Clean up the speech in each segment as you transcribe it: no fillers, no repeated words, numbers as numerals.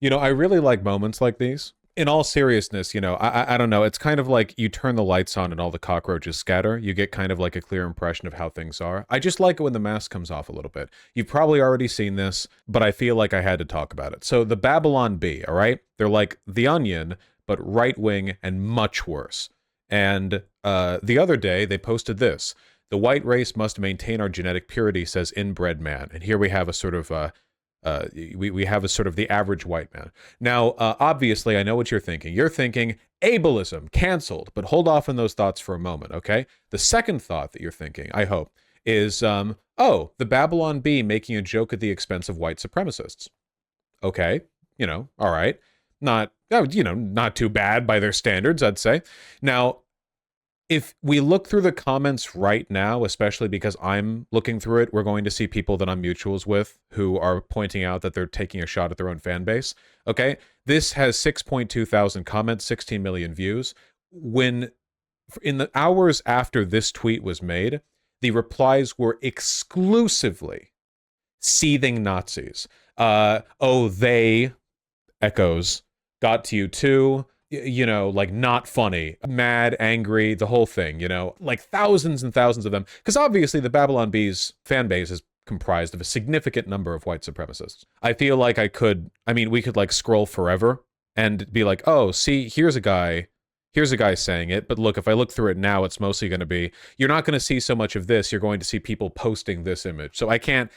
I really like moments like these. In all seriousness, I don't know. It's kind of like you turn the lights on and all the cockroaches scatter. You get kind of like a clear impression of how things are. I just like it when the mask comes off a little bit. You've probably already seen this, but I feel like I had to talk about it. So the Babylon Bee, all right? They're like The Onion, but right wing and much worse. And the other day, they posted this. The white race must maintain our genetic purity, says inbred man. And here we have a sort of we have a sort of the average white man. Now, obviously, I know what you're thinking. You're thinking ableism, canceled, but hold off on those thoughts for a moment, okay? The second thought that you're thinking, I hope, is, oh, the Babylon Bee making a joke at the expense of white supremacists. Okay, all right. Not too bad by their standards, I'd say. Now, if we look through the comments right now, especially because I'm looking through it, we're going to see people that I'm mutuals with who are pointing out that they're taking a shot at their own fan base. Okay, this has 6.2 thousand comments, 16 million views. When in the hours after this tweet was made, the replies were exclusively seething Nazis. Oh, they, echoes, got to you too. Like not funny, mad, angry, the whole thing, like thousands and thousands of them. Because obviously the Babylon Bees fan base is comprised of a significant number of white supremacists. I feel like we could like scroll forever and be like, oh, see, here's a guy saying it. But look, if I look through it now, it's mostly going to be, you're not going to see so much of this. You're going to see people posting this image. So I can't,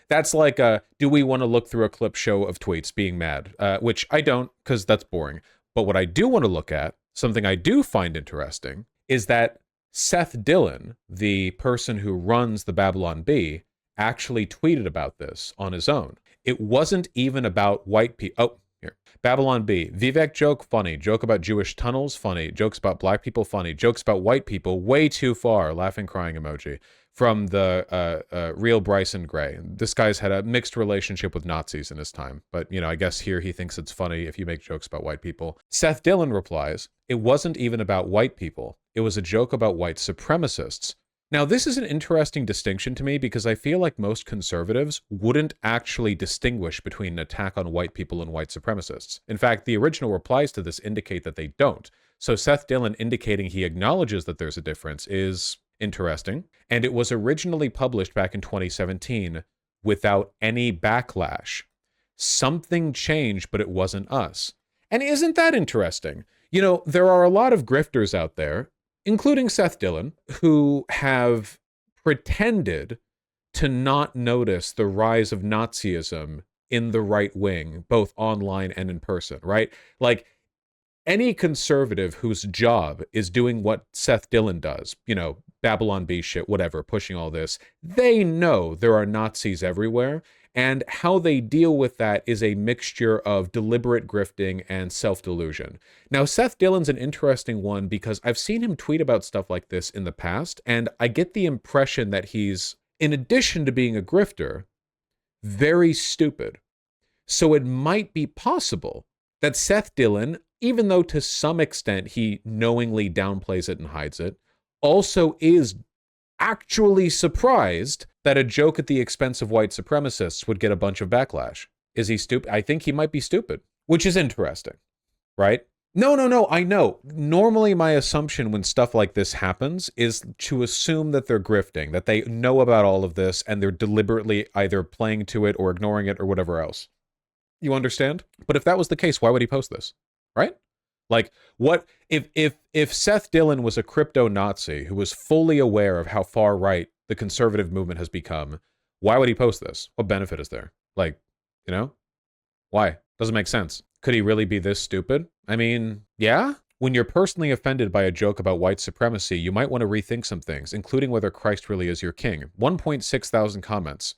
that's like do we want to look through a clip show of tweets being mad? Which I don't, because that's boring. But what I do want to look at, something I do find interesting, is that Seth Dillon, the person who runs the Babylon Bee, actually tweeted about this on his own. It wasn't even about white people. Oh, here. Babylon Bee. Vivek joke, funny. Joke about Jewish tunnels, funny. Jokes about black people, funny. Jokes about white people, way too far. Laughing, crying emoji. From the real Bryson Gray. This guy's had a mixed relationship with Nazis in his time, but I guess here he thinks it's funny if you make jokes about white people. Seth Dillon replies, it wasn't even about white people. It was a joke about white supremacists. Now, this is an interesting distinction to me because I feel like most conservatives wouldn't actually distinguish between an attack on white people and white supremacists. In fact, the original replies to this indicate that they don't. So Seth Dillon indicating he acknowledges that there's a difference is interesting. And it was originally published back in 2017 without any backlash. Something changed, but it wasn't us. And isn't that interesting? There are a lot of grifters out there, including Seth Dillon, who have pretended to not notice the rise of Nazism in the right wing, both online and in person, right? Like, any conservative whose job is doing what Seth Dillon does, Babylon Bee shit, whatever, pushing all this, they know there are Nazis everywhere, and how they deal with that is a mixture of deliberate grifting and self-delusion. Now, Seth Dillon's an interesting one because I've seen him tweet about stuff like this in the past, and I get the impression that he's, in addition to being a grifter, very stupid. So it might be possible that Seth Dillon, even though to some extent he knowingly downplays it and hides it, also is actually surprised that a joke at the expense of white supremacists would get a bunch of backlash. Is he stupid? I think he might be stupid, which is interesting, right? No, I know. Normally my assumption when stuff like this happens is to assume that they're grifting, that they know about all of this and they're deliberately either playing to it or ignoring it or whatever else. You understand? But if that was the case, why would he post this? Right? Like, what if Seth Dillon was a crypto Nazi who was fully aware of how far right the conservative movement has become, why would he post this? What benefit is there? Like, why? Doesn't make sense. Could he really be this stupid? I mean, yeah? When you're personally offended by a joke about white supremacy, you might want to rethink some things, including whether Christ really is your king. 1.6 thousand comments.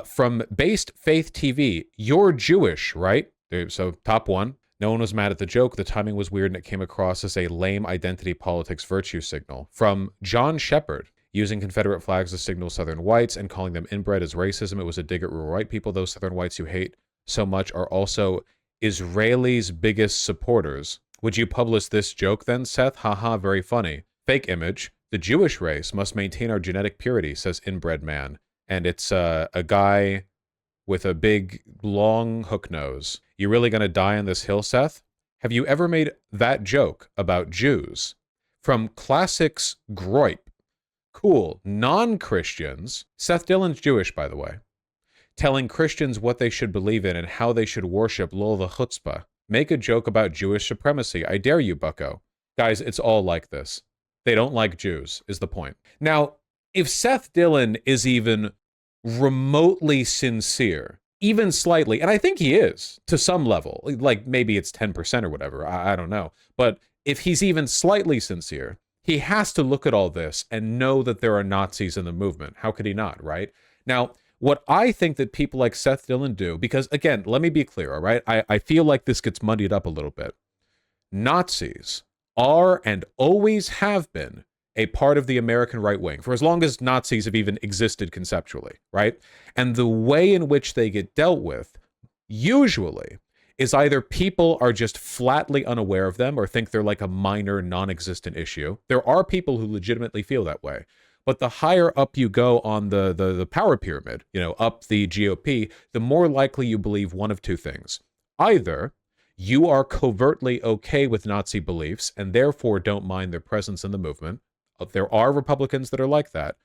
From Based Faith TV, you're Jewish, right? So, top one. No one was mad at the joke. The timing was weird and it came across as a lame identity politics virtue signal. From John Shepard, using Confederate flags to signal Southern whites and calling them inbred as racism. It was a dig at rural white people. Those Southern whites you hate so much are also Israelis' biggest supporters. Would you publish this joke then, Seth? Haha, very funny. Fake image. The Jewish race must maintain our genetic purity, says inbred man. And it's a guy with a big, long hook nose. You really gonna die on this hill, Seth? Have you ever made that joke about Jews? From Classics Groip. Cool. Non-Christians. Seth Dillon's Jewish, by the way. Telling Christians what they should believe in and how they should worship lol the chutzpah. Make a joke about Jewish supremacy. I dare you, bucko. Guys, it's all like this. They don't like Jews, is the point. Now, if Seth Dillon is even remotely sincere, even slightly, and I think he is to some level, like maybe it's 10% or whatever, I don't know. But if he's even slightly sincere, he has to look at all this and know that there are Nazis in the movement. How could he not, right? Now, what I think that people like Seth Dillon do, because again, let me be clear, all right? I feel like this gets muddied up a little bit. Nazis are and always have been a part of the American right wing for as long as Nazis have even existed conceptually, right? And the way in which they get dealt with usually is either people are just flatly unaware of them or think they're like a minor non-existent issue. There are people who legitimately feel that way. But the higher up you go on the power pyramid, up the GOP, the more likely you believe one of two things. Either you are covertly okay with Nazi beliefs and therefore don't mind their presence in the movement. There are Republicans that are like that.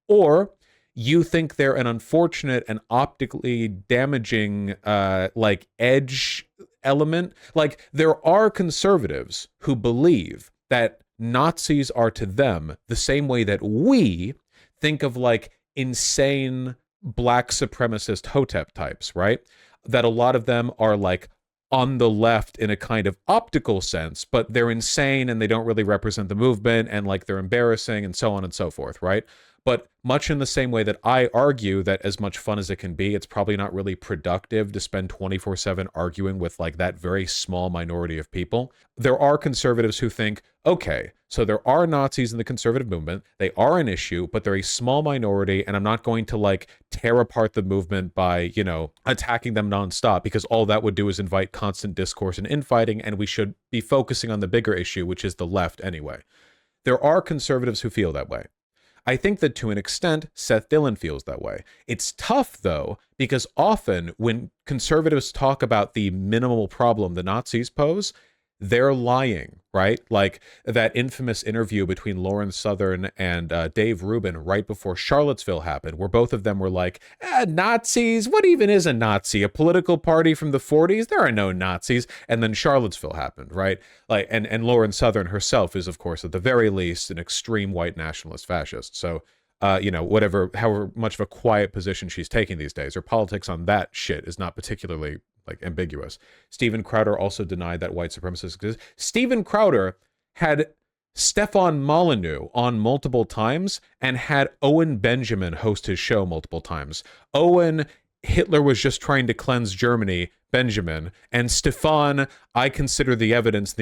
Or you think they're an unfortunate and optically damaging edge element. Like there are conservatives who believe that Nazis are to them the same way that we think of like insane black supremacist Hotep types, right? That a lot of them are like on the left in a kind of optical sense, but they're insane and they don't really represent the movement and like they're embarrassing and so on and so forth, right? But much in the same way that I argue that as much fun as it can be, it's probably not really productive to spend 24/7 arguing with like that very small minority of people. There are conservatives who think, okay, so there are Nazis in the conservative movement. They are an issue, but they're a small minority, and I'm not going to like tear apart the movement by, attacking them nonstop because all that would do is invite constant discourse and infighting, and we should be focusing on the bigger issue, which is the left anyway. There are conservatives who feel that way. I think that to an extent, Seth Dillon feels that way. It's tough, though, because often when conservatives talk about the minimal problem the Nazis pose, they're lying, right? Like that infamous interview between Lauren Southern and Dave Rubin right before Charlottesville happened, where both of them were like, Nazis? What even is a Nazi? A political party from the 40s? There are no Nazis. And then Charlottesville happened, right? Like, and Lauren Southern herself is, of course, at the very least, an extreme white nationalist fascist. So, however much of a quiet position she's taking these days, her politics on that shit is not particularly ambiguous. Steven Crowder also denied that white supremacists exist. Steven Crowder had Stefan Molyneux on multiple times and had Owen Benjamin host his show multiple times. Owen, Hitler was just trying to cleanse Germany, Benjamin, and Stefan, I consider the evidence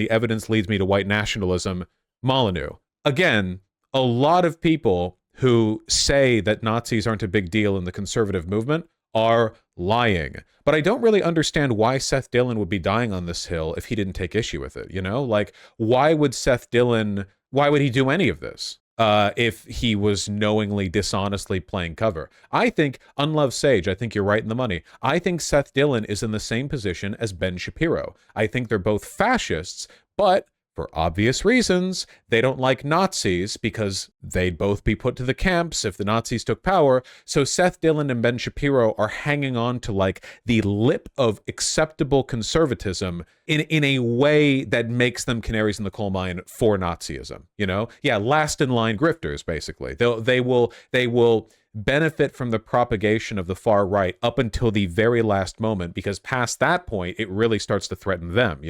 leads me to white nationalism, Molyneux. Again, a lot of people who say that Nazis aren't a big deal in the conservative movement are lying. But I don't really understand why Seth Dillon would be dying on this hill if he didn't take issue with it, Like, why would he do any of this if he was knowingly, dishonestly playing cover? I think, Unloved Sage, I think you're right in the money. I think Seth Dillon is in the same position as Ben Shapiro. I think they're both fascists, but for obvious reasons, they don't like Nazis because they'd both be put to the camps if the Nazis took power. So Seth Dillon and Ben Shapiro are hanging on to like the lip of acceptable conservatism in a way that makes them canaries in the coal mine for Nazism. Yeah, last in line grifters, basically. They will benefit from the propagation of the far right up until the very last moment, because past that point, it really starts to threaten them,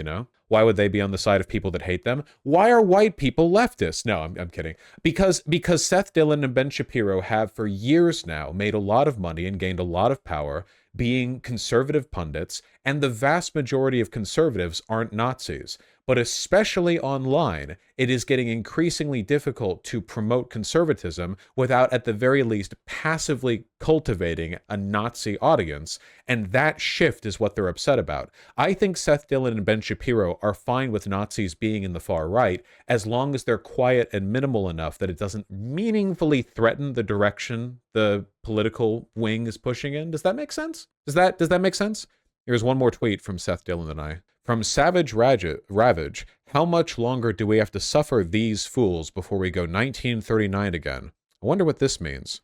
Why would they be on the side of people that hate them? Why are white people leftists? No, I'm kidding. Because Seth Dillon and Ben Shapiro have for years now made a lot of money and gained a lot of power being conservative pundits, and the vast majority of conservatives aren't Nazis. but especially online, it is getting increasingly difficult to promote conservatism without, at the very least, passively cultivating a Nazi audience, and that shift is what they're upset about. I think Seth Dillon and Ben Shapiro are fine with Nazis being in the far right as long as they're quiet and minimal enough that it doesn't meaningfully threaten the direction the political wing is pushing in. Does that make sense? Does that make sense? Here's one more tweet from Seth Dillon and I. From Savage Ravage, how much longer do we have to suffer these fools before we go 1939 again? I wonder what this means.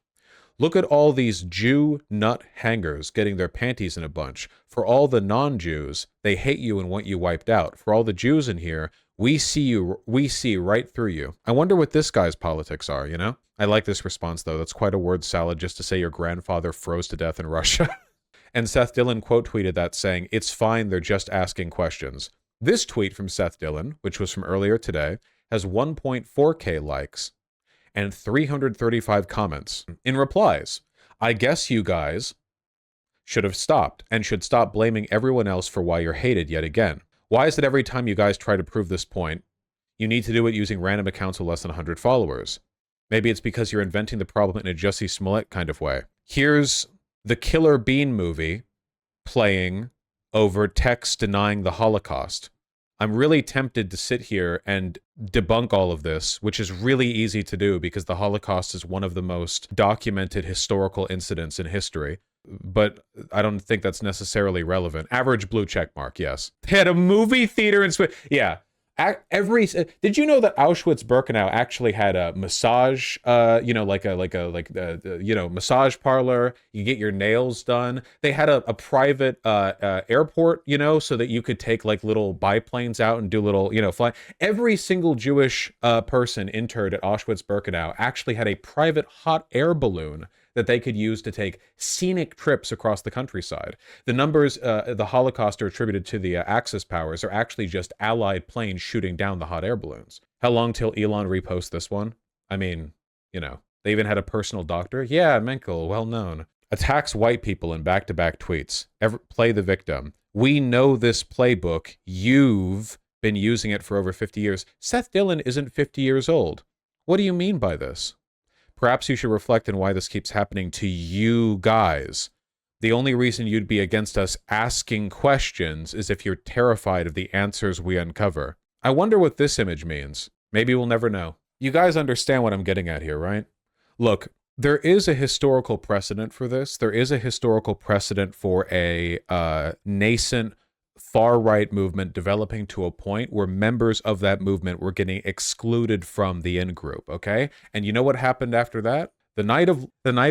Look at all these Jew nut hangers getting their panties in a bunch. For all the non-Jews, they hate you and want you wiped out. For all the Jews in here, we see right through you. I wonder what this guy's politics are, you know? I like this response, though. That's quite a word salad just to say your grandfather froze to death in Russia. And Seth Dillon quote tweeted that saying, "It's fine, they're just asking questions." This tweet from Seth Dillon, which was from earlier today, has 1.4K likes and 335 comments. In replies, I guess you guys should have stopped and should stop blaming everyone else for why you're hated yet again. Why is it every time you guys try to prove this point, you need to do it using random accounts with less than 100 followers? Maybe it's because you're inventing the problem in a Jussie Smollett kind of way. Here's the Killer Bean movie playing over text denying the Holocaust. I'm really tempted to sit here and debunk all of this, which is really easy to do because the Holocaust is one of the most documented historical incidents in history. But I don't think that's necessarily relevant. Average blue check mark, yes. They had a movie theater in Sweden. Yeah. Did you know that Auschwitz-Birkenau actually had a massage, massage parlor? You get your nails done. They had a private airport, so that you could take like little biplanes out and do little, fly. Every single Jewish person interned at Auschwitz-Birkenau actually had a private hot air balloon that they could use to take scenic trips across the countryside. The numbers the Holocaust are attributed to the Axis powers are actually just Allied planes shooting down the hot air balloons. How long till Elon reposts this one? I mean, they even had a personal doctor. Yeah, Menkel, well known. Attacks white people in back-to-back tweets. Play the victim. We know this playbook. You've been using it for over 50 years. Seth Dillon isn't 50 years old. What do you mean by this? Perhaps you should reflect on why this keeps happening to you guys. The only reason you'd be against us asking questions is if you're terrified of the answers we uncover. I wonder what this image means. Maybe we'll never know. You guys understand what I'm getting at here, right? Look, there is a historical precedent for this. There is a historical precedent for a nascent far-right movement developing to a point where members of that movement were getting excluded from the in-group, okay? And you know what happened after that? The night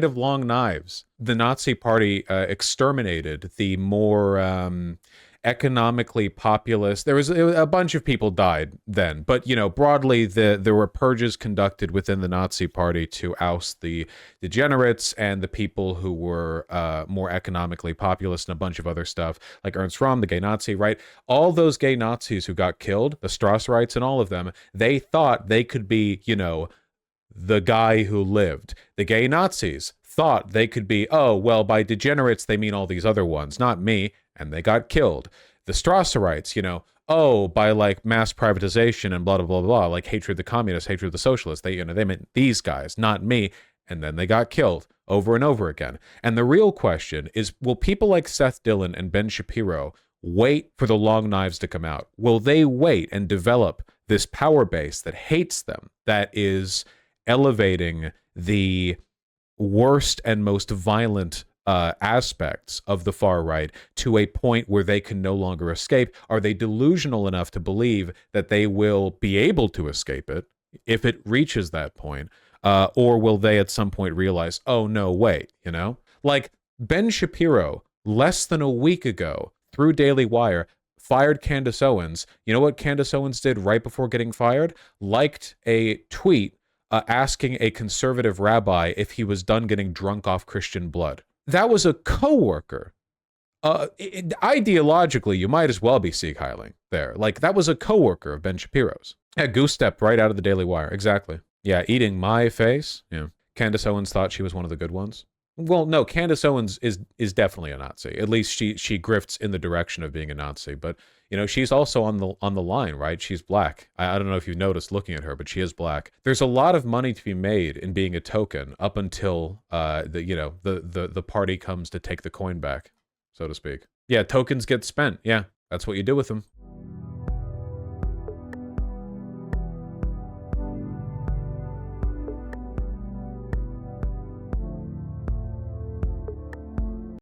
of Long Knives, the Nazi Party exterminated the more economically populist. There was a bunch of people died then, but broadly there were purges conducted within the Nazi Party to oust the degenerates and the people who were more economically populist and a bunch of other stuff, like Ernst Röhm, the gay Nazi, right? All those gay Nazis who got killed, the Strasserrites and all of them, they thought they could be, the guy who lived. The gay Nazis thought they could be, oh, well, by degenerates they mean all these other ones, not me, and they got killed. The Strasserrites, oh, by like mass privatization and blah, blah, blah, blah, like hatred of the communists, hatred of the socialists, they meant these guys, not me, and then they got killed over and over again. And the real question is, will people like Seth Dillon and Ben Shapiro wait for the Long Knives to come out? Will they wait and develop this power base that hates them, that is elevating the worst and most violent aspects of the far right to a point where they can no longer escape? Are they delusional enough to believe that they will be able to escape it if it reaches that point? Or will they at some point realize, oh, no, wait, Like Ben Shapiro, less than a week ago, through Daily Wire, fired Candace Owens. You know what Candace Owens did right before getting fired? Liked a tweet asking a conservative rabbi if he was done getting drunk off Christian blood. That was a coworker. Ideologically, you might as well be Sieg Heiling there. Like, that was a coworker of Ben Shapiro's. Yeah, goose stepped right out of the Daily Wire. Exactly. Yeah, eating my face. Yeah. Candace Owens thought she was one of the good ones. Well, no, Candace Owens is definitely a Nazi. At least she grifts in the direction of being a Nazi. But you know, she's also on the line, right? She's black. I don't know if you've noticed looking at her, but she is black. There's a lot of money to be made in being a token up until the party comes to take the coin back, so to speak. Yeah, tokens get spent. Yeah, that's what you do with them.